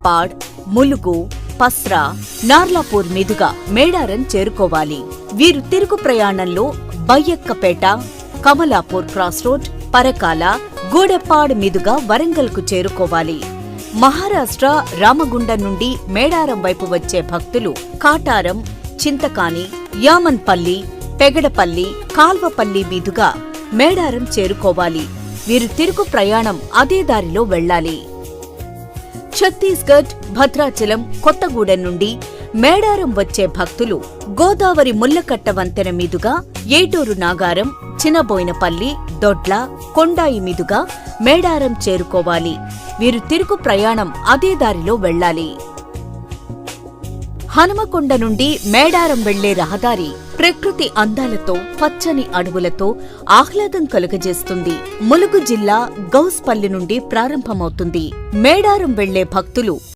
Gudeppad, Mulugu, PSARA, Narlapur మీదుగా మేడారం చేరుకోవాలి. వీరు తిరుగు ప్రయాణంలో బయ్యక్కపేట, కమలాపూర్ క్రాస్ రోడ్, పరకాల, గూడెప్పాడ్ మీదుగా వరంగల్కు చేరుకోవాలి. మహారాష్ట్ర రామగుండం నుండి మేడారం వైపు వచ్చే భక్తులు కాటారం, చింతకాని, యామన్పల్లి, పెగడపల్లి, కాల్వపల్లి మీదుగా మేడారం చేరుకోవాలి. వీరు తిరుగు ప్రయాణం అదే దారిలో వెళ్లాలి. ఛత్తీస్గఢ్, భద్రాచలం, కొత్తగూడెం నుండి మేడారం వచ్చే భక్తులు గోదావరి ముల్లకట్ట వంతెన మీదుగా ఏటూరు నాగారం, చినబోయినపల్లి, దొడ్ల, కొండాయి మీదుగా మేడారం చేరుకోవాలి. వీరు తిరుగు ప్రయాణం అదే దారిలో వెళ్లాలి. హనుమకొండ నుండి మేడారం వెళ్లే రహదారి ప్రకృతి అందాలతో, పచ్చని అడవులతో ఆహ్లాదం కలుగజేస్తుంది. ములుగు జిల్లా గౌస్పల్లి నుండి ప్రారంభమవుతుంది. మేడారం వెళ్లే భక్తులు